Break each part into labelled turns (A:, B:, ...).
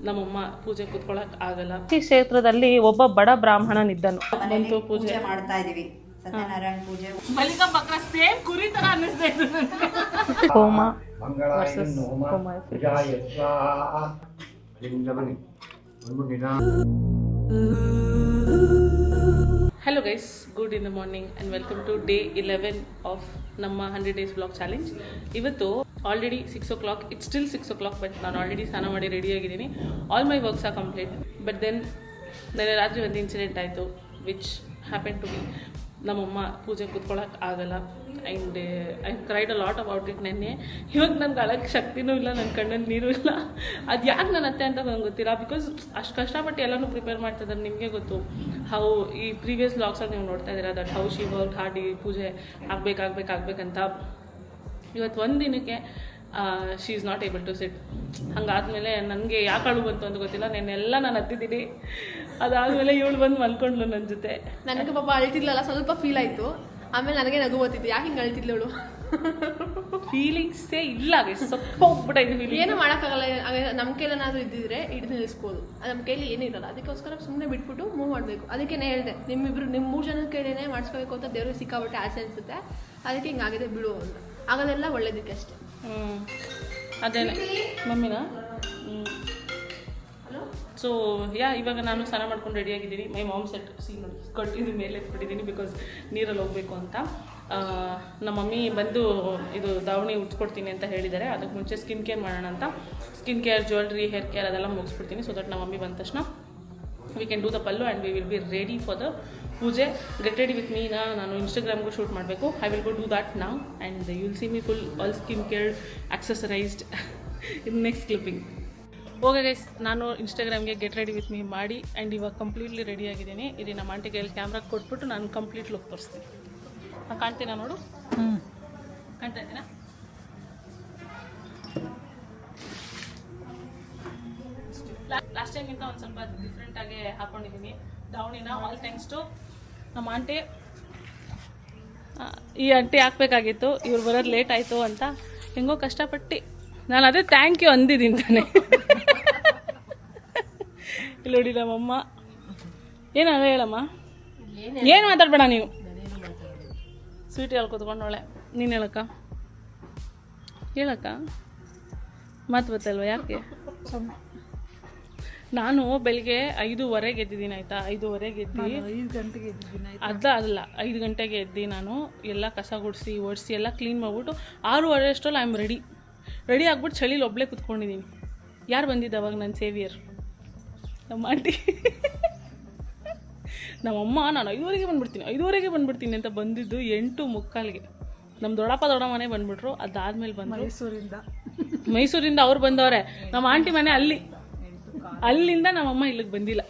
A: ನಮ್ಮಮ್ಮ ಪೂಜೆ ಕೂತ್ಕೊಳ್ಳೋಕೆ ಆಗಲ್ಲ. ಈ ಕ್ಷೇತ್ರದಲ್ಲಿ ಒಬ್ಬ ಬಡ ಬ್ರಾಹ್ಮಣನಿದ್ದನು. ಬಂತು ಪೂಜೆ
B: ಮಾಡ್ತಾ ಇದೀವಿ. ಸತ್ಯನಾರಾಯಣ ಪೂಜೆ
A: ಬಲಿಕ ಬಕ್ರ ಸೇಮ್ ಕುರಿ ತರ ಅನ್ನಿಸ್ತಾ ಇದೆ. ಹೋಮ ವರ್ಸಸ್ ಹೋಮ. Hello guys, good in the morning and welcome to day 11 of ನಮ್ಮ 100 days vlog challenge. ಇವತ್ತು already 6 o'clock, it's still 6 o'clock but ನಾನು ಆಲ್ರೆಡಿ ಸ್ನಾನ ಮಾಡಿ ರೆಡಿ ಆಗಿದ್ದೀನಿ. All my works are complete. But then ನೆನ್ನೆ ರಾತ್ರಿ ಒಂದು ಇನ್ಸಿಡೆಂಟ್ ಆಯಿತು ವಿಚ್ ಹ್ಯಾಪನ್ ಟು ಬಿ. ನಮ್ಮಮ್ಮ ಪೂಜೆ ಕೂತ್ಕೊಳ್ಳೋಕೆ ಆಗಲ್ಲ and I cried a lot about it. ನೆನ್ನೆ ಇವಾಗ ನನಗೆ ಅಳಕ್ಕೆ ಶಕ್ತಿನೂ ಇಲ್ಲ, ನನ್ನ ಕಣ್ಣಲ್ಲಿ ನೀರು ಇಲ್ಲ. ಅದು ಯಾಕೆ ನನ್ನ ಅತ್ತೆ ಅಂತ ನನಗೆ ಗೊತ್ತಿಲ್ಲ. ಬಿಕಾಸ್ ಅಷ್ಟು ಕಷ್ಟಪಟ್ಟು ಎಲ್ಲನೂ ಪ್ರಿಪೇರ್ ಮಾಡ್ತಿದ್ದಾರೆ. ನಿಮಗೆ ಗೊತ್ತು ಹೌ ಈ ಪ್ರೀವಿಯಸ್ ವ್ಲಾಗ್ಸಲ್ಲಿ ನೀವು ನೋಡ್ತಾ ಇದ್ದೀರಾ that how she work hard. ಈ ಪೂಜೆ ಆಗ್ಬೇಕಂತ ಇವತ್ತು ಒಂದು ದಿನಕ್ಕೆ she is not able to sit. ಹಂಗಾದ್ಮೇಲೆ ನನಗೆ ಯಾಕೆ ಅಳು ಬಂತು ಅಂತ ಗೊತ್ತಿಲ್ಲ. ನೆನ್ನೆಲ್ಲ ನಾನು ಹತ್ತಿದ್ದೀನಿ. ಅದಾದಮೇಲೆ ಇವಳು ಬಂದು ಮಲ್ಕೊಂಡ್ಲು ನನ್ನ ಜೊತೆ.
C: ನನಗೆ ಪಾಪ ಅಳ್ತಿದ್ಲಲ್ಲ, ಸ್ವಲ್ಪ ಫೀಲ್ ಆಯಿತು. ಆಮೇಲೆ ನನಗೆ ನಗು ಬರ್ತಿತ್ತು, ಯಾಕೆ ಹಿಂಗೆ ಅಳ್ತಿದ್ಲವಳು.
A: ಫೀಲಿಂಗ್ಸೇ ಇಲ್ಲ, ಸ್ವಲ್ಪ ಹೋಗ್ಬಿಟ್ಟೈತೆ ಫೀಲಿಂಗ್.
C: ಏನೂ ಮಾಡೋಕ್ಕಾಗಲ್ಲ. ನಮ್ಮ ಕೈಲೇನಾದರೂ ಇದ್ದಿದ್ರೆ ಹಿಡಿದು ನಿಲ್ಲಿಸ್ಬೋದು. ನಮ್ಮ ಕೈಲಿ ಏನಿರಲ್ಲ. ಅದಕ್ಕೋಸ್ಕರ ಸುಮ್ಮನೆ ಬಿಟ್ಬಿಟ್ಟು ಮೂವ್ ಮಾಡಬೇಕು. ಅದಕ್ಕೆ ಹೇಳಿದೆ, ನಿಮ್ಮ 3 ಜನದ ಕೈಲೇನೆ ಮಾಡಿಸ್ಕೋಬೇಕು ಅಂತ ದೇವ್ರಿಗೆ ಸಿಕ್ಕಾಬಿಟ್ಟೆ ಆಸೆ ಅನಿಸುತ್ತೆ. ಅದಕ್ಕೆ ಹಿಂಗಾಗಿದೆ ಬಿಡು ಅಂತ. ಆಗೋದೆಲ್ಲ ಒಳ್ಳೇದಕ್ಕೆ ಅಷ್ಟೇ.
A: ಅದೇನೆ ಮಮ್ಮಿನ. ಸೊ ಇವಾಗ ನಾನು ಸ್ನಾನ ಮಾಡ್ಕೊಂಡು ರೆಡಿಯಾಗಿದ್ದೀನಿ. ಮೈ ಮಾಮ್ ಸೆಟ್ ನೋಡಿ ಕೊಟ್ಟಿದ್ದು ಮೇಲೆ ಇಟ್ಬಿಟ್ಟಿದ್ದೀನಿ ಬಿಕಾಸ್ ನೀರಲ್ಲಿ ಹೋಗಬೇಕು ಅಂತ. ನಮ್ಮ ಮಮ್ಮಿ ಬಂದು ಇದು ದಾವಣಿ ಉಟ್ಕೊಡ್ತೀನಿ ಅಂತ ಹೇಳಿದ್ದಾರೆ. ಅದಕ್ಕೆ ಮುಂಚೆ ಸ್ಕಿನ್ ಕೇರ್ ಮಾಡೋಣ ಅಂತ skin care, jewellery, hair care ಅದೆಲ್ಲ ಮುಗಿಸ್ಬಿಡ್ತೀನಿ. ಸೊ ದಟ್ ನಮ್ಮ ಮಮ್ಮಿ ಬಂದ ತಕ್ಷಣ we can do the pallu and we will be ready for the ಪೂಜೆ. ಗೆಟ್ ರೆಡಿ ವಿತ್ ಮೀನ. ನಾನು ಇನ್ಸ್ಟಾಗ್ರಾಮ್ಗೂ ಶೂಟ್ ಮಾಡಬೇಕು. I will go do that now and you will see me full all skin care accessorised in next clipping. Okay guys, ನಾನು ಇನ್ಸ್ಟಾಗ್ರಾಮ್ಗೆ get ready with me ಮಾಡಿ and ಇವಾಗ completely ready ಆಗಿದ್ದೀನಿ. ಇಲ್ಲಿ ನಮ್ಮ ಆಂಟಿ ಕೈಯಲ್ಲಿ ಕ್ಯಾಮ್ರಾ ಕೊಟ್ಬಿಟ್ಟು ನಾನು ಕಂಪ್ಲೀಟ್ ಲುಕ್ ತೋರಿಸ್ತೀನಿ. ನಾನು ಕಾಣ್ತೀನಾ ನೋಡು? ಕಾಣ್ತಾ ಇದ್ದೀನಾ? ಲಾಸ್ಟ್ ಟೈಮ್ಗಿಂತ ಒಂದು ಸ್ವಲ್ಪ ಡಿಫ್ರೆಂಟಾಗಿ ಹಾಕ್ಕೊಂಡಿದ್ದೀನಿ ದಾವಣಿನ. ಆಲ್ ಥ್ಯಾಂಕ್ಸ್ ಟು ನಮ್ಮ ಆಂಟಿ. ಈ ಆಂಟಿ ಹಾಕ್ಬೇಕಾಗಿತ್ತು, ಇವ್ರು ಬರೋದು ಲೇಟ್ ಆಯಿತು ಅಂತ ಹೆಂಗೋ ಕಷ್ಟಪಟ್ಟು ನಾನು ಅದೇ ಥ್ಯಾಂಕ್ ಯು ಅಂದಿದ್ದೀನಿ ತಾನೆ. ಇಲ್ಲಿ ನೋಡಿ ನಮ್ಮಮ್ಮ ಏನದ ಹೇಳಮ್ಮ, ಏನು ಮಾತಾಡ್ಬೇಡ ನೀವು. ಸ್ವೀಟ್ ಹೇಳ್ಕೊತ್ಕೊಂಡೋಳೆ. ನೀನು ಹೇಳಕ್ಕ ಮಾತು ಗೊತ್ತಲ್ವ ಯಾಕೆ? ನಾನು ಬೆಳಿಗ್ಗೆ 5:15 ಎದ್ದಿದ್ದೀನಿ ಆಯಿತಾ. 5:15 ಎದ್ದು
B: 5 ಗಂಟೆಗೆ ಎದ್ದಿದ್ದೀನಿ.
A: ಅಲ್ಲ 5 ಗಂಟೆಗೆ ಎದ್ದು ನಾನು ಎಲ್ಲ ಕಸ ಗುಡಿಸಿ ಒಡಿಸಿ ಎಲ್ಲ ಕ್ಲೀನ್ ಮಾಡಿಬಿಟ್ಟು 6:15 ಅಷ್ಟರಲ್ಲಿ ಐ ಆಮ್ ರೆಡಿ ಆಗ್ಬಿಟ್ಟು ಚಳಿಲಿ ಒಬ್ಬಳೇ ಕುತ್ಕೊಂಡಿದ್ದೀನಿ. ಯಾರು ಬಂದಿದ್ದು ಅವಾಗ? ನನ್ನ ಸೇವಿಯರ್ ನಮ್ಮ ಆಂಟಿ. ನಮ್ಮಮ್ಮ ನಾನು 5:15 ಬಂದ್ಬಿಡ್ತೀನಿ ಅಂತ ಬಂದಿದ್ದು 8:45ಗೆ. ನಮ್ಮ ದೊಡ್ಡಮ್ಮನೆ ಬಂದ್ಬಿಟ್ರು. ಅದಾದ್ಮೇಲೆ ಬಂದರು ಮೈಸೂರಿಂದ ಅವ್ರು ಬಂದವ್ರೆ. ನಮ್ಮ ಆಂಟಿ ಮನೆ ಅಲ್ಲಿಂದ ನಮ್ಮಮ್ಮ ಇಲ್ಲಿಗೆ ಬಂದಿಲ್ಲ.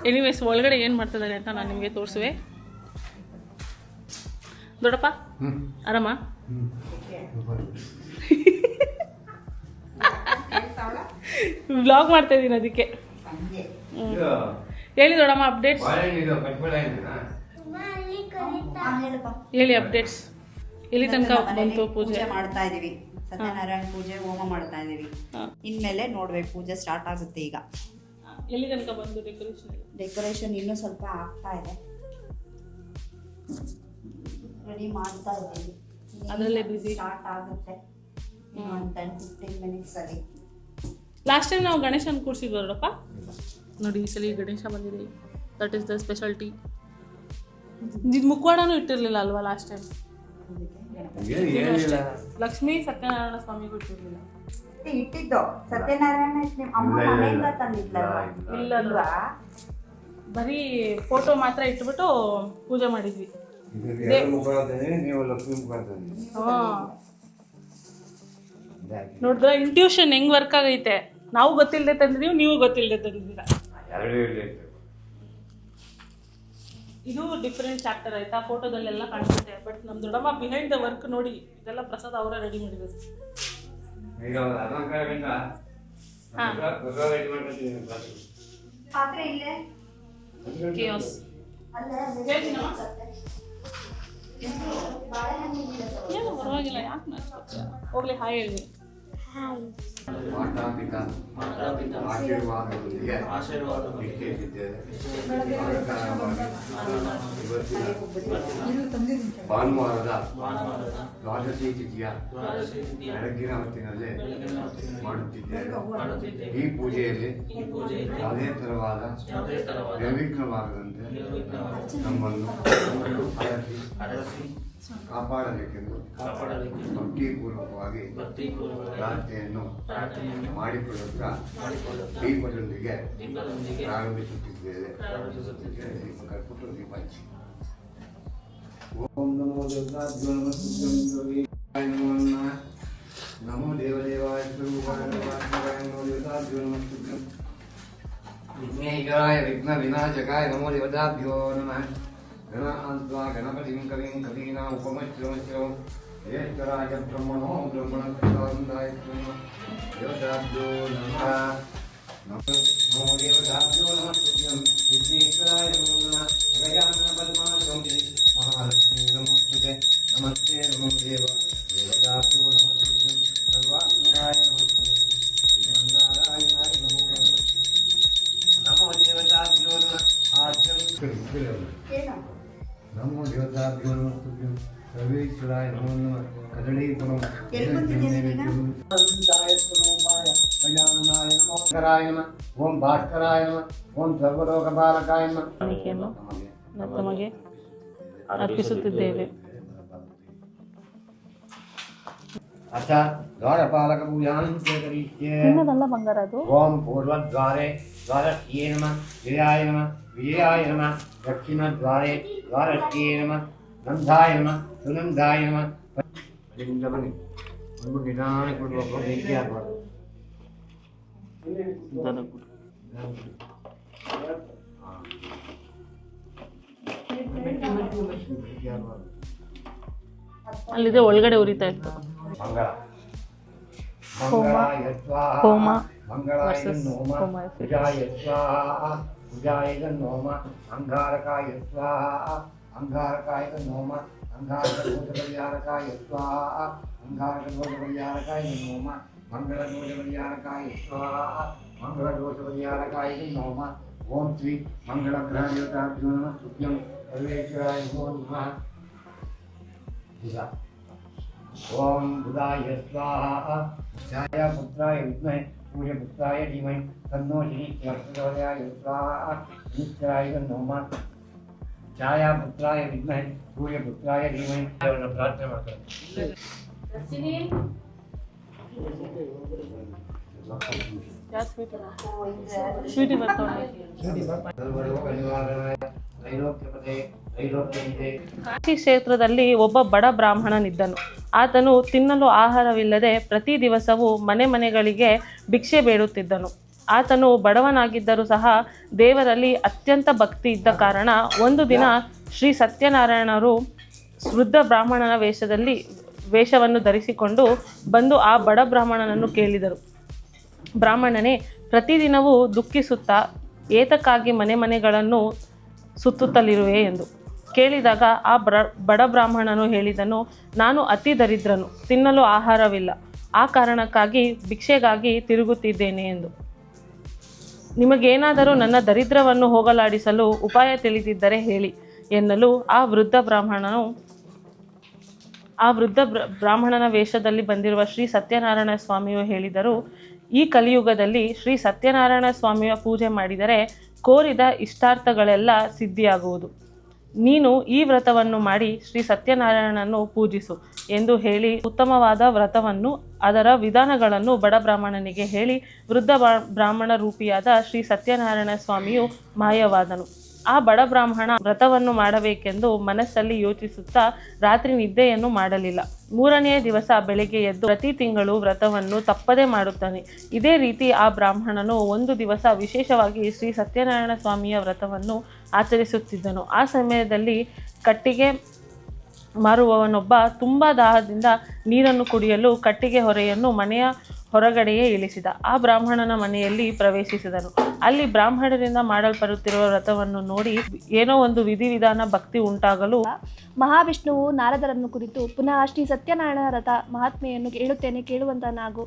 A: ಎನಿವೇಸ್ ಒಳಗಡೆ ಏನು ಮಾಡ್ತಿದ್ದಾರೆ ಅಂತ ನಾನು ನಿಮಗೆ ತೋರಿಸುವೆ. ದೊಡ್ಡಪ್ಪ ಆರಾಮ? ವ್ಲಾಗ್ ಮಾಡ್ತಾ ಇದ್ದೀನಿ ಅದಕ್ಕೆ. ಹೇಳಿ ದೊಡ್ಡಮ್ಮ ಅಪ್ಡೇಟ್ಸ್ ಹೇಳಿ. ಅಪ್ಡೇಟ್ಸ್ ಎಲ್ಲಿ ತನಕ ಬಂತು? ಪೂಜೆ
B: ಮಾಡ್ತಾ ಇದೀವಿ. ಸತ್ಯನಾರಾಯಣ ಪೂಜೆ, ಹೋಮ ಮಾಡ್ತಾ ಇದೀವಿ. ಇನ್ಮೇಲೆ ನೋಡ್ಬೇಕು, ಪೂಜೆ ಸ್ಟಾರ್ಟ್ ಆಗುತ್ತೆ ಈಗ.
A: ಎಲ್ಲಿ ತನಕ ಬಂದು
B: ಡೆಕೋರೇಷನ್ ಇನ್ನೂ ಸ್ವಲ್ಪ ಆಗ್ತಾ ಇದೆ, ರೆಡಿ ಮಾಡ್ತಾ ಇದ್ದೀವಿ.
A: ಅದರಲ್ಲೇ ಬಿಸಿ.
B: ಸ್ಟಾರ್ಟ್ ಆಗುತ್ತೆ 10-15 ಮಿನಿಟ್ಸ್ ಅಲ್ಲಿ.
A: ಲಾಸ್ಟ್ ಟೈಮ್ ನಾವು ಗಣೇಶನ ಕೂರಿಸಿದ್ವಿ ದೊಡ್ಡಪ್ಪ. ನೋಡಿ ಈ ಸಲ ಗಣೇಶ ಬಂದಿದೆ. That is the speciality. ಇದು ಮುಖವಾಡನೂ ಇಟ್ಟಿರಲಿಲ್ಲ ಅಲ್ವಾ ಲಾಸ್ಟ್ ಟೈಮ್? ಲಕ್ಷ್ಮೀ ಸತ್ಯನಾರಾಯಣ ಸ್ವಾಮಿಗೂ ಇಟ್ಟಿರಲಿಲ್ಲ.
B: ಇಟ್ಟಿದ್ದು ಸತ್ಯನಾರಾಯಣ ಅಮ್ಮ ಮನೆಯಿಂದ ತಂದಿದ್ಲಲ್ವಾ?
A: ಇಲ್ಲಲ್ವಾ, ಬರೀ ಫೋಟೋ ಮಾತ್ರ ಇಟ್ಬಿಟ್ಟು ಪೂಜೆ ಮಾಡಿದ್ವಿ. ನೋಡಿದ್ರ ಇಂಟ್ಯೂಷನ್ ಹೆಂಗ್ ವರ್ಕ್ ಆಗೈತೆ. ನಾವು ಗೊತ್ತಿಲ್ಲದೆ ತಂದಿದೀವಿ, ನೀವು ಗೊತ್ತಿಲ್ಲದೆ ತಂದಿದ್ದೀರಾ. ಇದು ಡಿಫ್ರೆಂಟ್ ಚಾಪ್ಟರ್ ಆಯ್ತಾ. ಫೋಟೋದಲ್ಲೆಲ್ಲ ಕಾಣಿಸುತ್ತೆ, ಬಟ್ ನಮ್ಮ ದೊಡ್ಡಮ್ಮ ಬಿಹೈಂಡ್ ದ ವರ್ಕ್ ನೋಡಿ. ಇದೆಲ್ಲ ಪ್ರಸಾದ ಅವರೇ ರೆಡಿ ಮಾಡಿದ್ರು. ಏನು ಪರವಾಗಿಲ್ಲ, ಯಾಕೆ ಹೋಗ್ಲಿ. ಹಾಯ್ ಹೇಳಿ.
D: ಮಾತಾಪಿತ ಆಶೀರ್ವಾದದೊಂದಿಗೆ ನಿಶ್ಚಯಿಸಿದ್ದೇವೆ. ಇವತ್ತಿನ ಭಾನುವಾರದ ದ್ವಾದಶಿ ತಿಥಿಯ ಬೆಳಗ್ಗಿನ ಹೊತ್ತಿನಲ್ಲಿ ಮಾಡುತ್ತಿದ್ದೇವೆ. ಈ ಪೂಜೆಯಲ್ಲಿ ಯಾವುದೇ ತರವಾದ ನಿರ್ವಿಘ್ನವಾಗದಂತೆ ನಮ್ಮನ್ನು ಅರಸಿ ಕಾಪಾಡಬೇಕೆಂದು ಭಕ್ತಿಪೂರ್ವಕವಾಗಿ ಪ್ರಾರ್ಥನೆಯನ್ನು ಮಾಡಿಕೊಳ್ಳುತ್ತಾ ದೀಪದೊಂದಿಗೆ ಪ್ರಾರಂಭಿಸುತ್ತಿದ್ದೇವೆ. ಓಂ ನಮೋ ದೇವತಾಭ್ಯೋ ನಮಃ. ನಮೋ ದೇವದೇವಾಯ ಸ್ವರೂಪಾಯ ನಮೋ ದೇವತಾಭ್ಯೋ ನಮಃ. ವಿಘ್ನೇಶ್ವರಾಯ ವಿಘ್ನ ವಿನಾಶಕಾಯ ನಮೋ ದೇವತಾಭ್ಯೋ ನಮಃ. ಗಣಾಂತ್ವಾ ಗಣಪತಿಂ ಕವಿಂ ಕವೀನಾಂ ಉಪಮಶ್ರಮಶ್ರವಂ ಜ್ಯೇಷ್ಠರಾಜ ಬ್ರಹ್ಮಣೋ ಬ್ರಹ್ಮಣಸ್ಪದಾಯ ದೇವತಾಭ್ಯೋ ನಮಃ. ನಮೋ ದೇವತಾಭ್ಯೋ ನಮಃ. ವಿಘ್ನೇಶ್ವರಾಯ ನಮೋ ನಮಃ. ಗಜಾನನ ಪದ್ಮಾಸಂ ಮಹಾಲಕ್ಷ್ಮೀ ನಮೋಸ್ತುತೆ. ನಮಸ್ತೆ ನಮೋ ದೇವ ದೇವತಾಭ್ಯೋ ನಮಃ. ಸರ್ವಾತ್ಮನಾಯ ನಮಃ. ಶ್ರೀಮನ್ನಾರಾಯಣಾಯ ನಮೋ ನಮಃ. ನಮೋ ದೇವತಾಭ್ಯೋ ನಮಃ. ಆದ್ಯಂ ನಮೋ ದೇವತಾಭ್ಯೋ ನಮಃ. ಸರ್ವೇಶ್ವರಾಯ ನಮೋ ನಮಃ. ಕದಳೀಪುರಂ ಗಜಾನನಾಯ ನಮಃ. ಓಂ ಭಾಸ್ಕರಾಯ ನಮಃ. ಓಂ ಸರ್ವಲೋಕಪಾಲಕಾಯ ನಮಃ.
A: ತಮಗೆ ಅರ್ಪಿಸುತ್ತಿದ್ದೇವೆ.
D: ಅಥ ದ್ವಾರಪಾಲಕ ಪೂಜಾಂ ಕರಿಷ್ಯೆ.
A: ಬಂಗಾರ ಅದು.
D: ಓಂ ಪೂರ್ವದ್ವಾರೆ ದ್ವಾರಸ್ಯೇ ನಮಃ. ವಿಜಯಾಯ ನಮಃ. ವಿಜಯಾಯ ನಮಃ. ದಕ್ಷಿಣದ್ವಾರೆ ದ್ವಾರಸ್ಯೇ ನಮಃ. ನಂದಾಯ ನಮಃ. ಸುನಂದಾಯ ನಮಃ. ಅಲ್ಲಿಂದ ಬನ್ನಿ. ಒಂದು ನಿಧಾನ ಕೊಡುವ ಬೆಂಕಿ ಆಗಬಾರ್ದು.
A: ಅಲ್ಲಿದೆ ಒಳಗಡೆ ಉರಿತಾ ಇತ್ತು.
D: ಮಂಗಳ
A: ಹೋಮ
D: ಮಂಗಳಾಯ ನೋಮ. ಪೂಜಾಯ ಸ್ವಾಹ. ಪೂಜಾಯ ನೋಮ. ಅಂಗಾರಕಾಯ ಸ್ವಾಹ. ಅಂಗಾರಕಾಯ ನೋಮ. ಅಂಗಾರಕ ದೋಷ ಪರಿಹಾರಕಾಯ ಸ್ವಾಹ. ಅಂಗಾರಕ ದೋಷ ಪರಿಹಾರಕಾಯ ನೋಮ. ಮಂಗಳ ದೋಷ ಪರಿಹಾರಕಾಯ ಸ್ವಾಹ. ಮಂಗಳ ದೋಷ ಪರಿಹಾರಕಾಯ ನೋಮ. ಓಂ ಶ್ರೀ ಮಂಗಳ ಗ್ರಹ ದೇವತಾಭ್ಯೋ ನಮಃ. ತುಭ್ಯಂ ಸರ್ವೇಶ್ವರಾಯ ನಮೋ ನಮಃ. ಬುಧ. ಓಂ ಬುಧಾಯ ಸ್ವಾಹ. ಛಾಯಾಪುತ್ರಾಯ ವಿದ್ಮಹೇ ಸೂರ್ಯಪುತ್ರಾಯ ಧೀಮಹಿ ತನ್ನೋ ಶ್ರೀ ಪ್ರಚೋದಯಾಯ ಸ್ವಾಹ. ಶನಿಶ್ಚರಾಯ ನಮಃ. ಛಾಯಾಪುತ್ರಾಯ ವಿದ್ಮಹೇ ಸೂರ್ಯಪುತ್ರಾಯ ಧೀಮಹಿ. ಅವರನ್ನು ಪ್ರಾರ್ಥನೆ ಮಾಡ್ತಾರೆ.
A: ಸ್ವೀಟಿ ಬರ್ತಾವೆ.
D: ಸರ್ವರೋಗ ನಿವಾರಣಾಯ ತ್ರೈಲೋಕ್ಯಪದೇ ತ್ರೈಲೋಕ್ಯವಿದೆ.
A: ಕಾಶಿ ಕ್ಷೇತ್ರದಲ್ಲಿ ಒಬ್ಬ ಬಡ ಬ್ರಾಹ್ಮಣನಿದ್ದನು. ಆತನು ತಿನ್ನಲು ಆಹಾರವಿಲ್ಲದೆ ಪ್ರತಿ ದಿವಸವೂ ಮನೆ ಮನೆಗಳಿಗೆ ಭಿಕ್ಷೆ ಬೇಡುತ್ತಿದ್ದನು. ಆತನು ಬಡವನಾಗಿದ್ದರೂ ಸಹ ದೇವರಲ್ಲಿ ಅತ್ಯಂತ ಭಕ್ತಿ ಇದ್ದ ಕಾರಣ ಒಂದು ದಿನ ಶ್ರೀ ಸತ್ಯನಾರಾಯಣರು ವೃದ್ಧ ಬ್ರಾಹ್ಮಣನ ವೇಷವನ್ನು ಧರಿಸಿಕೊಂಡು ಬಂದು ಆ ಬಡ ಬ್ರಾಹ್ಮಣನನ್ನು ಕೇಳಿದರು. ಬ್ರಾಹ್ಮಣನೇ, ಪ್ರತಿದಿನವೂ ದುಃಖಿಸುತ್ತಾ ಏತಕ್ಕಾಗಿ ಮನೆ ಮನೆಗಳನ್ನು ಸುತ್ತುತ್ತಲಿರುವೆ ಎಂದು ಕೇಳಿದಾಗ ಆ ಬಡ ಬ್ರಾಹ್ಮಣನು ಹೇಳಿದನು, ನಾನು ಅತಿ ದರಿದ್ರನು, ತಿನ್ನಲು ಆಹಾರವಿಲ್ಲ, ಆ ಕಾರಣಕ್ಕಾಗಿ ಭಿಕ್ಷೆಗಾಗಿ ತಿರುಗುತ್ತಿದ್ದೇನೆ ಎಂದು. ನಿಮಗೇನಾದರೂ ನನ್ನ ದರಿದ್ರವನ್ನು ಹೋಗಲಾಡಿಸಲು ಉಪಾಯ ತಿಳಿದಿದ್ದರೆ ಹೇಳಿ ಎನ್ನಲು ಆ ವೃದ್ಧ ಬ್ರಾಹ್ಮಣನ ವೇಷದಲ್ಲಿ ಬಂದಿರುವ ಶ್ರೀ ಸತ್ಯನಾರಾಯಣ ಸ್ವಾಮಿಯು ಹೇಳಿದರು, ಈ ಕಲಿಯುಗದಲ್ಲಿ ಶ್ರೀ ಸತ್ಯನಾರಾಯಣ ಸ್ವಾಮಿಯ ಪೂಜೆ ಮಾಡಿದರೆ ಕೋರಿದ ಇಷ್ಟಾರ್ಥಗಳೆಲ್ಲ ಸಿದ್ಧಿಯಾಗುವುದು. ನೀನು ಈ ವ್ರತವನ್ನು ಮಾಡಿ ಶ್ರೀ ಸತ್ಯನಾರಾಯಣನನ್ನು ಪೂಜಿಸು ಎಂದು ಹೇಳಿ ಉತ್ತಮವಾದ ವ್ರತವನ್ನು ಅದರ ವಿಧಾನಗಳನ್ನು ಬಡ ಬ್ರಾಹ್ಮಣನಿಗೆ ಹೇಳಿ ವೃದ್ಧ ಬ್ರಾಹ್ಮಣ ರೂಪಿಯಾದ ಶ್ರೀ ಸತ್ಯನಾರಾಯಣ ಸ್ವಾಮಿಯು ಮಾಯವಾದನು. ಆ ಬಡ ಬ್ರಾಹ್ಮಣ ವ್ರತವನ್ನು ಮಾಡಬೇಕೆಂದು ಮನಸ್ಸಲ್ಲಿ ಯೋಚಿಸುತ್ತಾ ರಾತ್ರಿ ನಿದ್ದೆಯನ್ನು ಮಾಡಲಿಲ್ಲ. 3ನೇ ದಿವಸ ಬೆಳಿಗ್ಗೆ ಎದ್ದು ಪ್ರತಿ ತಿಂಗಳು ವ್ರತವನ್ನು ತಪ್ಪದೇ ಮಾಡುತ್ತಾನೆ. ಇದೇ ರೀತಿ ಆ ಬ್ರಾಹ್ಮಣನು ಒಂದು ದಿವಸ ವಿಶೇಷವಾಗಿ ಶ್ರೀ ಸತ್ಯನಾರಾಯಣ ಸ್ವಾಮಿಯ ವ್ರತವನ್ನು ಆಚರಿಸುತ್ತಿದ್ದನು. ಆ ಸಮಯದಲ್ಲಿ ಕಟ್ಟಿಗೆ ಮಾರುವವನೊಬ್ಬ ತುಂಬ ದಾಹದಿಂದ ನೀರನ್ನು ಕುಡಿಯಲು ಕಟ್ಟಿಗೆ ಹೊರೆಯನ್ನು ಮನೆಯ ಹೊರಗಡೆಯೇ ಇಳಿಸಿದ. ಆ ಬ್ರಾಹ್ಮಣನ ಮನೆಯಲ್ಲಿ ಪ್ರವೇಶಿಸಿದನು. ಅಲ್ಲಿ ಬ್ರಾಹ್ಮಣರಿಂದ ಮಾಡಲ್ಪಡುತ್ತಿರುವ ವ್ರತವನ್ನು ನೋಡಿ ಏನೋ ಒಂದು ವಿಧಿವಿಧಾನ ಭಕ್ತಿ ಉಂಟಾಗಲು
E: ಮಹಾವಿಷ್ಣುವು ನಾರದರನ್ನು ಕುರಿತು, ಪುನಃ ಶ್ರೀ ಸತ್ಯನಾರಾಯಣ ವ್ರತ ಮಹಾತ್ಮೆಯನ್ನು ಹೇಳುತ್ತೇನೆ, ಕೇಳುವಂತನಾಗು.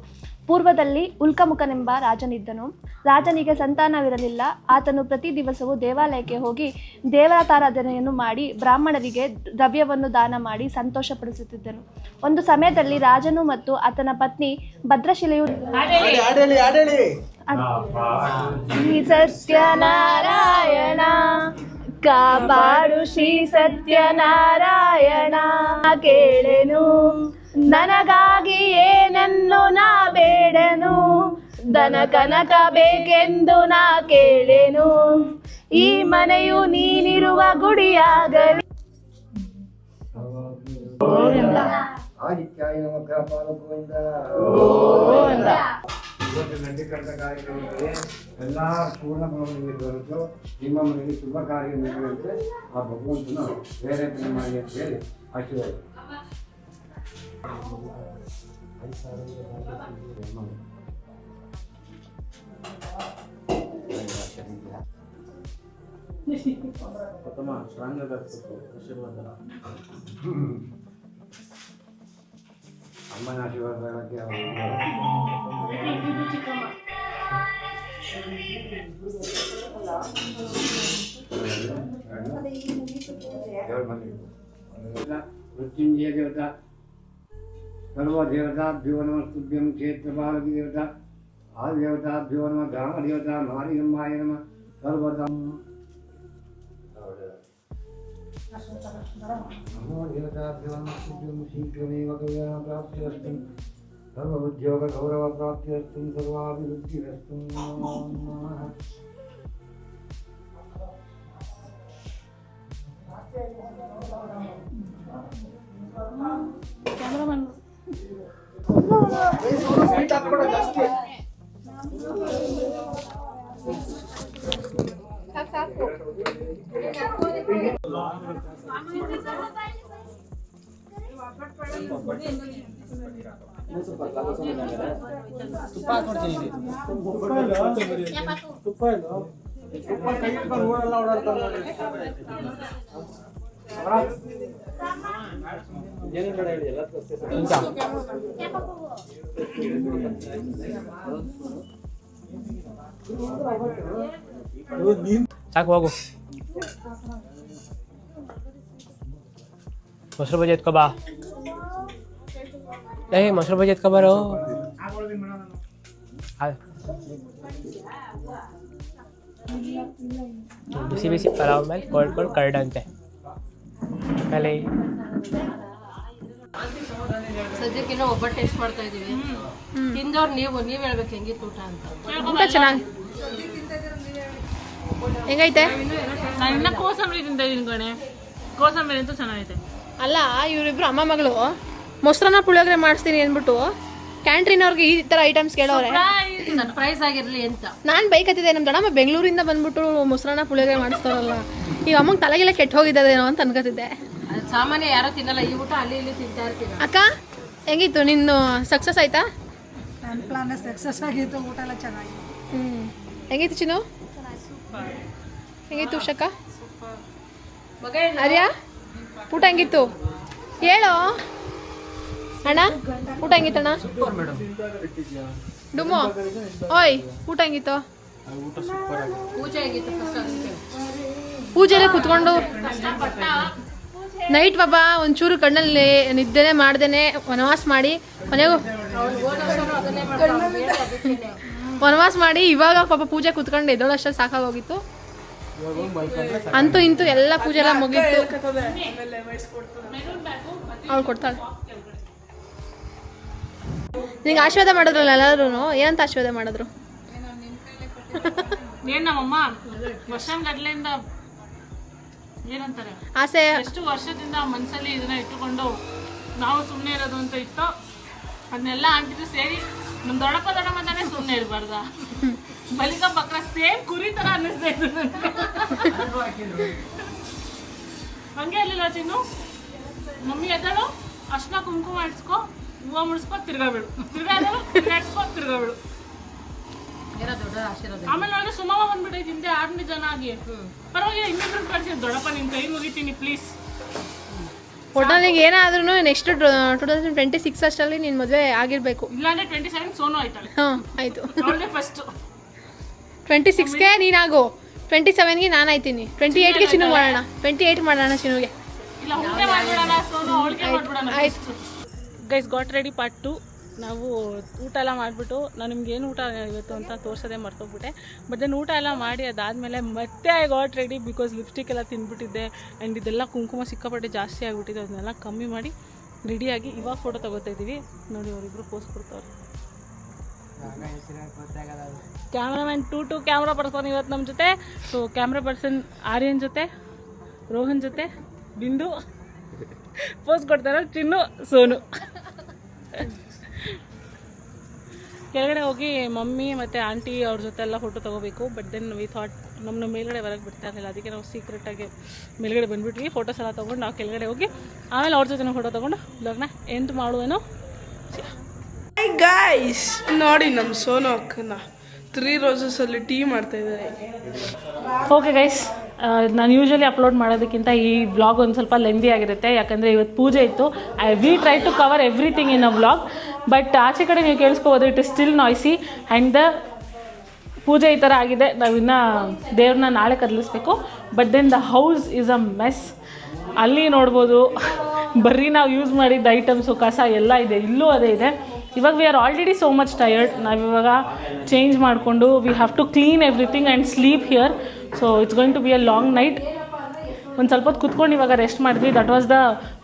E: ಪೂರ್ವದಲ್ಲಿ ಉಲ್ಕಮುಖನೆಂಬ ರಾಜನಿದ್ದನು. ರಾಜನಿಗೆ ಸಂತಾನವಿರಲಿಲ್ಲ. ಆತನು ಪ್ರತಿ ದಿವಸವೂ ದೇವಾಲಯಕ್ಕೆ ಹೋಗಿ ದೇವತಾರಾಧನೆಯನ್ನು ಮಾಡಿ ಬ್ರಾಹ್ಮಣರಿಗೆ ದ್ರವ್ಯವನ್ನು ದಾನ ಮಾಡಿ ಸಂತೋಷಪಡಿಸುತ್ತಿದ್ದನು. ಒಂದು ಸಮಯದಲ್ಲಿ ರಾಜನು ಮತ್ತು ಆತನ ಪತ್ನಿ ಭದ್ರಶಿಲೆಯು ಶ್ರೀ ಸತ್ಯನಾರಾಯಣ ಕಾಪಾಡು ಶ್ರೀ ಸತ್ಯನಾರಾಯಣ ಕೇಳೆನು ನನಗಾಗಿ ಏನನ್ನು ನಾ ಬೇಡನು ಧನ ಕನಕ ಬೇಕೆಂದು ನಾ ಕೇಳೆನು ಈ ಮನೆಯು ನೀನಿರುವ ಗುಡಿಯಾಗಲಿ.
D: ಆದಿತ್ಯಾಯ ನಮಃ ಪಾಲಕರಿಂದ ಇವತ್ತು ನಡೆದ ಕಾರ್ಯಕ್ರಮಕ್ಕೆ ಎಲ್ಲ ಪೂರ್ಣ ಫಲವನ್ನು ದೊರೆತು ನಿಮ್ಮ ಮನೆಗೆ ಶುಭ ಕಾರ್ಯ ನಡೆಯುವಂತೆ ಆ ಭಗವಂತನ ಪ್ರೇರೇಪಣೆ ಮಾಡಿ ಅಂತ ಹೇಳಿ ಆಶೀರ್ವಾದ. ಅಮ್ಮನ ಆಶೀರ್ವಾದಕ್ಕೆ ಮೃತ್ಯುಂಜಯ ದೇವತಾ ಸರ್ವದೇವತಾಭ್ಯೋ ನಮಸ್ತುಭ್ಯಂ ಕ್ಷೇತ್ರಪಾಲಕಿ ದೇವತಾ ಆದಿದೇವತಾಭ್ಯೋ ನಮಃ ಗ್ರಾಮದೇವತಾ ಮಾರಿಯಮ್ಮಾಯ ನಮಃ ಸರ್ವದಾ ನಮೋ ದೇವತಾಭ್ಯೋ ನಮಸ್ತುಭ್ಯಂ ಶೀಘ್ರಮೇವ ಕಲ್ಯಾಣಪ್ರಾಪ್ತಿರಸ್ತು ಸರ್ವೋದ್ಯೋಗಗೌರವಪ್ರಾಪ್ತಿರಸ್ತು ಸರ್ವಾಭಿವೃದ್ಧಿರಸ್ತು. ನಮಃ
F: ಸಾಕು ಹೋಗು. ಮೊಸರು ಬಜ್ಜಿ ಎತ್ಕೊ ಬಾ. ಮೊಸರು ಬಜ್ಜಿ ಎತ್ಕೊ ಬಾರೋ. ಬಿಸಿ ಬಿಸಿ ಪಲಾವ್ ಮೇಲೆ ಕೋಲ್ಡ್ ಕರಡಂತೆ ಆಮೇಲೆ
G: ಸದ್ಯಕ್ಕಿನ್ನ ಒಬ್ಬ ಟೇಸ್ಟ್ ಮಾಡ್ತಾ ಇದೀವಿ. ತಿಂದವ್ರು ನೀವ್ ಹೇಳ್ಬೇಕು ಹೆಂಗಿತ್ತು ಊಟ ಅಂತ.
C: ಊಟ ಚೆನ್ನಾಗಿ ಹೆಂಗೈತೆ?
A: ಸಣ್ಣ ಕೋಸಂಬರಿ ತಿಂತ ಇದೀನಿ ಕಣೆ. ಕೋಸಂಬರಿ ಅಂತೂ ಚೆನ್ನಾಗೈತೆ.
C: ಅಲ್ಲ, ಇವರಿಬ್ರು ಅಮ್ಮ ಮಗಳು ಮೊಸರನ್ನ ಪುಳಿಯೋಗರೆ ಮಾಡಿಸ್ತೀನಿ ಅಂದ್ಬಿಟ್ಟು ಕ್ಯಾಂಟೀನ್ ಅವ್ರಿಗೆ ಈ ತರ ಐಟಮ್ಸ್ ಕೇಳೋರೆ.
G: ಸರ್ಪ್ರೈಸ್ ಆಗಿರ್ಲಿ ಅಂತ
C: ನಾನು ಬೈಕತ್ತಿದ್ದೆ. ನಮ್ಮ ದೊಡ್ಡಮ್ಮ ಬೆಂಗಳೂರಿಂದ ಬಂದ್ಬಿಟ್ಟು ಮೊಸರನ್ನ ಪುಳಿಯೋಗರೆ ಮಾಡಿಸ್ತಾರಲ್ಲ, ಈಗ ಅಮ್ಮಂಗೆ ತಲೆಗೆಲ್ಲ ಕೆಟ್ಟ ಹೋಗಿದ್ದೇನೋ ಅಂತ ಅನ್ಕೋತಿದ್ದೆ.
G: ಸಾಮಾನ್ಯ ಯಾರೋ ತಿನ್ನಲ್ಲ, ಈ ಊಟ ಅಲ್ಲಿ ಇಲ್ಲಿ ತಿಂತಾ ಇರ್ತೀವಿ.
C: ಅಕ್ಕ ಹೆಂಗಿತ್ತು ನಿನ್ನ ಸಕ್ಸಸ್ ಆಯ್ತಾ?
H: ನನ್ನ ಪ್ಲಾನ್ ಸಕ್ಸಸ್ ಆಗಿತ್ತು. ಊಟ ಎಲ್ಲ ಚೆನ್ನಾಗಿತ್ತು.
C: ಹೆಂಗಿತ್ತು ಚಿನ್ನು? ಹೆಂಗಿತ್ತು ಉಷಕ್ಕ? ಆರ್ಯ ಊಟ ಹೆಂಗಿತ್ತು ಹೇಳು ಅಣ್ಣ. ಊಟ ಹೆಂಗಿತ್ತಣ್ಣ? ಡುಮ್ಮು ಓಯ್ ಊಟ ಹೆಂಗಿತ್ತು?
G: ಪೂಜೆ ಆಗಿತ್ತು.
C: ಪೂಜೆಲ್ಲ ಕುತ್ಕೊಂಡು ನೈಟ್ ಬಾಬಾ ಒಂಚೂರು ಕಣ್ಣಲ್ಲಿ ನಿದ್ದೆನೆ ಮಾಡ್ದೇನೆ ವನವಾಸ ಮಾಡಿ ಕೊನೆಗೂ ವನವಾಸ ಮಾಡಿ ಇವಾಗ ಪಾಪ ಪೂಜೆ ಕುತ್ಕೊಂಡು ಎದ್ದೋಳಷ್ಟಲ್ಲಿ ಸಾಕಾಗೋಗಿತ್ತು. ಅಂತೂ ಇಂತೂ ಎಲ್ಲ ಪೂಜೆ ಎಲ್ಲ ಮುಗೀತು. ಅವ್ಳು ಕೊಡ್ತಾಳೆ. ನಿಂಗೆ ಆಶೀರ್ವಾದ ಮಾಡಿದ್ರಲ್ಲ ಎಲ್ಲರೂ? ಏನಂತ ಆಶೀರ್ವಾದ ಮಾಡಿದ್ರು?
A: ಏನ್ ನಮ್ಮಮ್ಮ ವರ್ಷಗಟ್ಲೆಯಿಂದ ಏನಂತಾರೆ
C: ಆಸೆ
A: ಎಷ್ಟು ವರ್ಷದಿಂದ ಮನಸ್ಸಲ್ಲಿ ಇದನ್ನ ಇಟ್ಟುಕೊಂಡು ನಾವು ಸುಮ್ಮನೆ ಇರೋದು ಅಂತ ಇತ್ತು. ಅದನ್ನೆಲ್ಲ ಆಂಟಿದ್ರು ಸೇರಿ ನಮ್ಮ ದೊಡ್ಡಪ್ಪ ತಾನೇ ಸುಮ್ಮನೆ ಇರಬಾರ್ದ. ಬಲಿಕ ಬಕ್ರ ಸೇಮ್ ಕುರಿ ತರ ಅನ್ನಿಸ್ತಾ ಇತ್ತು ನನಗೆ. ಹಂಗೆ ಇರ್ಲಿಲ್ಲ ಚಿನ್ನು. ಮಮ್ಮಿ ಎದ್ದಳು, ಅರ್ಶಿನ ಕುಂಕುಮ ಇಡ್ಸ್ಕೊ, ಹೂವು ಮುಡಿಸ್ಕೊ, ತಿರ್ಗಾಬಿಡು, ತಿರ್ಗಾಡ್ಸ್ಕೊ, ತಿರ್ಗಾಬಿಡು.
G: ದೊಡ್ಡ ಆಶೀರ್ವಾದ.
A: ಆಮೇಲೆ ನೋಡಿದ್ರೆ ಸುಮವ ಬಂದ್ಬಿಟ್ಟೈತಿ ಹಿಂದೆ 6 ಜನ ಆಗಿ. ಪರವಾಗಿಲ್ಲ, ಇನ್ನೊಬ್ರು ಕಳ್ಸಿ. ದೊಡ್ಡಪ್ಪ ನಿನ್ ಕೈ ಮುಗಿತೀನಿ ಪ್ಲೀಸ್.
C: ಒಟ್ನಲ್ಲಿ ಏನಾದ್ರೂ ನೆಕ್ಸ್ಟ್ 2026 ಅಷ್ಟರಲ್ಲಿ ನಿನ್ನ ಮದುವೆ ಆಗಿರಬೇಕು.
A: ಇಲ್ಲಾಂದ್ರೆ 27 ಸೋನು ಆಯ್ತಾಳೆ.
C: ಹಾಂ ಆಯಿತು.
A: ಅವಳೇ ಫಸ್ಟ್.
C: 26ಗೆ ನೀನಾಗು, 27ಗೆ ನಾನು ಆಯ್ತೀನಿ, 28ಗೆ ಚಿನ್ನು ಮಾಡೋಣ, 28 ಮಾಡೋಣ ಚಿನ್ನುಗೆ.
A: ಇಲ್ಲ ಹುಡುಗೆ ಮಾಡ್ಬಿಡೋಣ, ಸೋನು ಅವಳಿಗೆ ಮಾಡ್ಬಿಡೋಣ.
C: ಆಯ್ತು
A: ಗೈಸ್ ಗಾಟ್ ರೆಡಿ ಪಾರ್ಟ್ 2. ನಾವು ಊಟ ಎಲ್ಲ ಮಾಡಿಬಿಟ್ಟು ನಾನು ನಿಮ್ಗೆ ಏನು ಊಟ ಇವತ್ತು ಅಂತ ತೋರಿಸೋದೇ ಮರ್ತೋಗ್ಬಿಟ್ಟೆ. ಬಟ್ ದೆನ್ ಊಟ ಎಲ್ಲ ಮಾಡಿ ಅದಾದಮೇಲೆ ಮತ್ತೆ I got ready because lipstick ಎಲ್ಲ ತಿಂದ್ಬಿಟ್ಟಿದ್ದೆ ಆ್ಯಂಡ್ ಇದೆಲ್ಲ ಕುಂಕುಮ ಸಿಕ್ಕಾಪಟ್ಟೆ ಜಾಸ್ತಿ ಆಗಿಬಿಟ್ಟಿದೆ. ಅದನ್ನೆಲ್ಲ ಕಮ್ಮಿ ಮಾಡಿ ರೆಡಿಯಾಗಿ ಇವಾಗ ಫೋಟೋ ತೊಗೋತಾ ಇದ್ದೀವಿ. ನೋಡಿ ಅವರಿಬ್ಬರು ಪೋಸ್ ಕೊಡ್ತವ್ರೆ. ಕ್ಯಾಮ್ರಾಮ್ಯಾನ್ 2 ಕ್ಯಾಮ್ರಾ ಪರ್ಸನ್ ಇವತ್ತು ನಮ್ಮ ಜೊತೆ. ಸೊ ಕ್ಯಾಮ್ರಾ ಪರ್ಸನ್ ಆರ್ಯನ್ ಜೊತೆ, ರೋಹನ್ ಜೊತೆ ಬಿಂದು ಪೋಸ್ ಕೊಡ್ತಾರೆ, ಚಿನ್ನು ಸೋನು. ಕೆಳಗಡೆ ಹೋಗಿ ಮಮ್ಮಿ ಮತ್ತು ಆಂಟಿ ಅವ್ರ ಜೊತೆ ಎಲ್ಲ ಫೋಟೋ ತೊಗೋಬೇಕು. ಬಟ್ ದೆನ್ ವಿ ಥಾಟ್ ನಮ್ಮನ್ನ ಮೇಲ್ಗಡೆ ಹೊರಗೆ ಬಿಡ್ತಾ ಇರಲಿಲ್ಲ, ಅದಕ್ಕೆ ನಾವು ಸೀಕ್ರೆಟಾಗಿ ಮೇಲ್ಗಡೆ ಬಂದುಬಿಟ್ವಿ. ಫೋಟೋಸ್ ಎಲ್ಲ ತೊಗೊಂಡು ನಾವು ಕೆಳಗಡೆ ಹೋಗಿ ಆಮೇಲೆ ಅವ್ರ ಜೊತೆ ಫೋಟೋ ತೊಗೊಂಡು ಬ್ಲಾಗ್ನ ಎಂಡ್ ಮಾಡುವೇನೋ.
I: ಹಾಯ್ ಗಾಯ್ಸ್, ನೋಡಿ ನಮ್ಮ ಸೋನು ಅಕ್ಕನ 3 ರೋಸಸಲ್ಲಿ ಟೀ ಮಾಡ್ತಾ ಇದ್ದಾರೆ.
A: ಓಕೆ ಗೈಸ್, ನಾನು ಯೂಶ್ವಲಿ ಅಪ್ಲೋಡ್ ಮಾಡೋದಕ್ಕಿಂತ ಈ ವ್ಲಾಗ್ ಒಂದು ಸ್ವಲ್ಪ ಲೆಂದಿ ಆಗಿರುತ್ತೆ, ಯಾಕಂದರೆ ಇವತ್ತು ಪೂಜೆ ಇತ್ತು. We try to cover everything in a vlog. But ಆಚೆ ಕಡೆ ನೀವು ಕೇಳಿಸ್ಕೋಬೋದು, it is still noisy and the ಪೂಜೆ ಈ ಥರ ಆಗಿದೆ. ನಾವಿನ್ನು ದೇವ್ರನ್ನ ನಾಳೆ ಕದಲಿಸ್ಬೇಕು. But then the house is a mess. ಅಲ್ಲಿ ನೋಡ್ಬೋದು ಬರೀ ನಾವು ಯೂಸ್ ಮಾಡಿದ್ದ ಐಟಮ್ಸು ಕಸ ಎಲ್ಲ ಇದೆ, ಇಲ್ಲೂ ಅದೇ ಇದೆ. ಇವಾಗ we are already so much tired. ನಾವಿವಾಗ ಚೇಂಜ್ ಮಾಡಿಕೊಂಡು we have to clean everything and sleep here. So it's going to be a long night. ಒಂದು ಸ್ವಲ್ಪ ಹೊತ್ತು ಕುತ್ಕೊಂಡು ಇವಾಗ ರೆಸ್ಟ್ ಮಾಡಿದ್ವಿ. That was the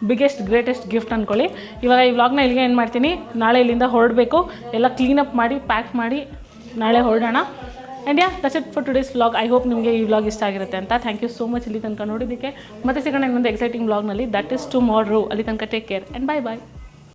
A: biggest greatest gift ಅಂದ್ಕೊಳ್ಳಿ. ಇವಾಗ ಈ ವ್ಲಾಗ್ನ ಇಲ್ಲಿಗೆ ಏನು ಮಾಡ್ತೀನಿ, ನಾಳೆ ಇಲ್ಲಿಂದ ಹೊರಡಬೇಕು. ಎಲ್ಲ ಕ್ಲೀನಪ್ ಮಾಡಿ ಪ್ಯಾಕ್ ಮಾಡಿ ನಾಳೆ ಹೊರಡೋಣ. And yeah, that's it for today's vlog. I hope ನಿಮಗೆ ಈ ವ್ಲಾಗ್ ಇಷ್ಟ ಆಗಿರುತ್ತೆ ಅಂತ. ಥ್ಯಾಂಕ್ ಯು ಸೋ ಮಚ್ ಇಲ್ಲಿ ತನಕ ನೋಡಿದ್ದಕ್ಕೆ. ಮತ್ತೆ ಸಿಗೋಣ ಇನ್ನೊಂದು ಎಕ್ಸೈಟಿಂಗ್ ವ್ಲಾಗ್ನಲ್ಲಿ. That is tomorrow. ಅಲ್ಲಿ ತನಕ take care and bye bye.